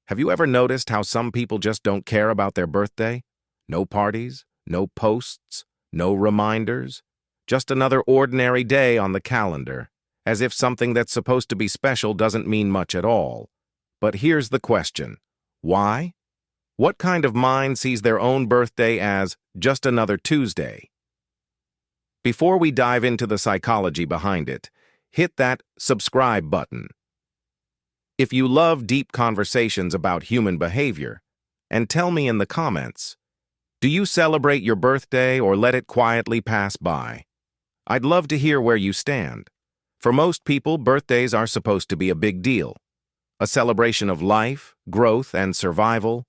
Have you ever noticed how some people just don't care about their birthday? No parties, no posts, no reminders, just another ordinary day on the calendar, as if something that's supposed to be special doesn't mean much at all. But here's the question. Why? What kind of mind sees their own birthday as just another Tuesday? Before we dive into the psychology behind it, hit that subscribe button. If you love deep conversations about human behavior, and tell me in the comments, do you celebrate your birthday or let it quietly pass by? I'd love to hear where you stand. For most people, birthdays are supposed to be a big deal. A celebration of life, growth, and survival.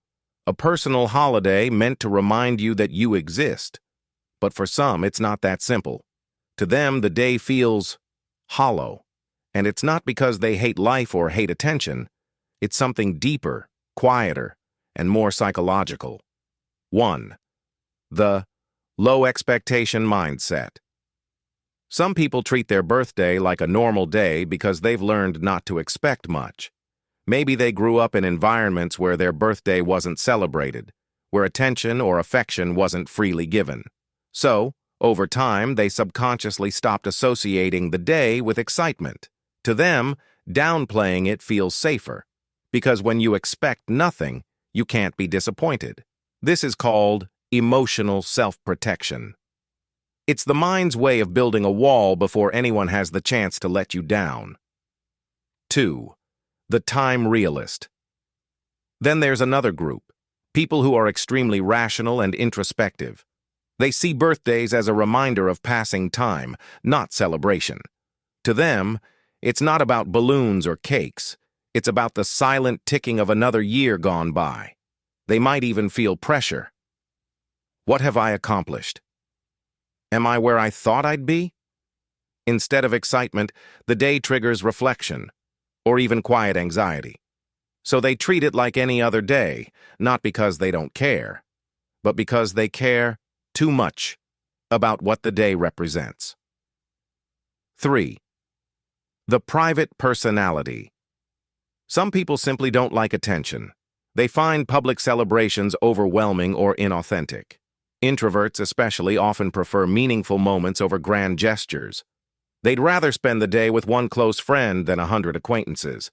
A personal holiday meant to remind you that you exist. But for some, it's not that simple. To them, the day feels hollow. And it's not because they hate life or hate attention. It's something deeper, quieter, and more psychological. 1. The low expectation mindset. Some people treat their birthday like a normal day because they've learned not to expect much. Maybe they grew up in environments where their birthday wasn't celebrated, where attention or affection wasn't freely given. So, over time, they subconsciously stopped associating the day with excitement. To them, downplaying it feels safer, because when you expect nothing, you can't be disappointed. This is called emotional self-protection. It's the mind's way of building a wall before anyone has the chance to let you down. 2. The time realist. Then there's another group, people who are extremely rational and introspective. They see birthdays as a reminder of passing time, not celebration. To them, it's not about balloons or cakes. It's about the silent ticking of another year gone by. They might even feel pressure. What have I accomplished? Am I where I thought I'd be? Instead of excitement, the day triggers reflection, or even quiet anxiety. So they treat it like any other day, not because they don't care, but because they care too much about what the day represents. 3. The private personality. Some people simply don't like attention. They find public celebrations overwhelming or inauthentic. Introverts especially often prefer meaningful moments over grand gestures. They'd rather spend the day with one close friend than 100 acquaintances.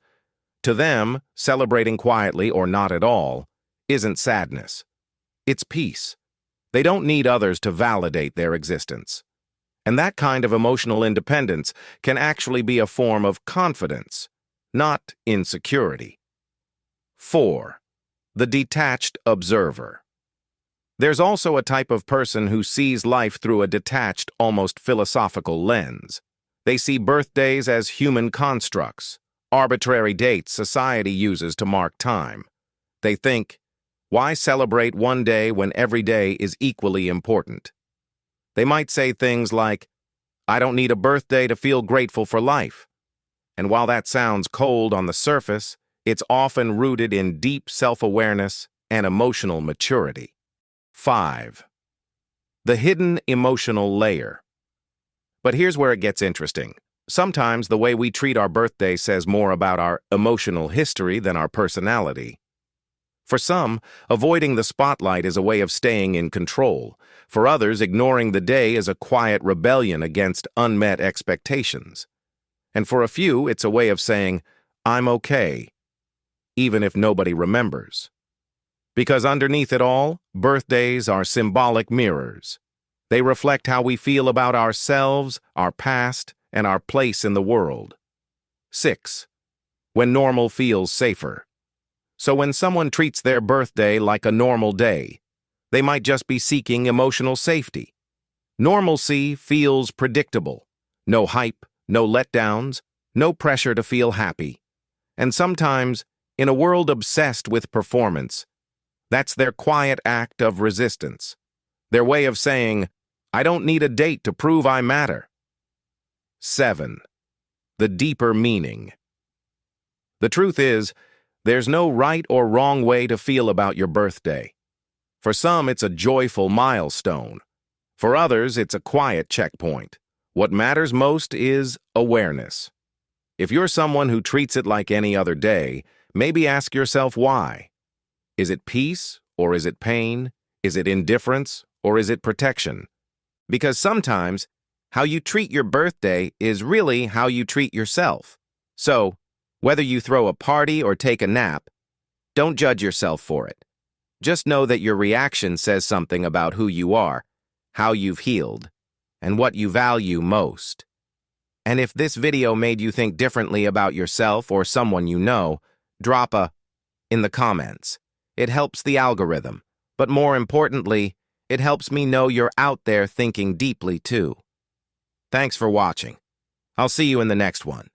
To them, celebrating quietly or not at all isn't sadness. It's peace. They don't need others to validate their existence. And that kind of emotional independence can actually be a form of confidence, not insecurity. 4. The detached observer. There's also a type of person who sees life through a detached, almost philosophical lens. They see birthdays as human constructs, arbitrary dates society uses to mark time. They think, why celebrate one day when every day is equally important? They might say things like, I don't need a birthday to feel grateful for life. And while that sounds cold on the surface, it's often rooted in deep self-awareness and emotional maturity. 5. The hidden emotional layer. But here's where it gets interesting. Sometimes the way we treat our birthday says more about our emotional history than our personality. For some, avoiding the spotlight is a way of staying in control. For others, ignoring the day is a quiet rebellion against unmet expectations. And for a few, it's a way of saying, I'm okay, even if nobody remembers. Because underneath it all, birthdays are symbolic mirrors. They reflect how we feel about ourselves, our past, and our place in the world. 6. When normal feels safer. So when someone treats their birthday like a normal day, they might just be seeking emotional safety. Normalcy feels predictable. No hype, no letdowns, no pressure to feel happy. And sometimes, in a world obsessed with performance, that's their quiet act of resistance. Their way of saying, I don't need a date to prove I matter. 7. The deeper meaning. The truth is, there's no right or wrong way to feel about your birthday. For some, it's a joyful milestone. For others, it's a quiet checkpoint. What matters most is awareness. If you're someone who treats it like any other day, Maybe ask yourself why. Is it peace or is it pain? Is it indifference or is it protection? Because sometimes how you treat your birthday is really how you treat yourself. So, whether you throw a party or take a nap, don't judge yourself for it. Just know that your reaction says something about who you are, how you've healed, and what you value most. And if this video made you think differently about yourself or someone you know, drop a in the comments. It helps the algorithm, but more importantly, it helps me know you're out there thinking deeply too. Thanks for watching. I'll see you in the next one.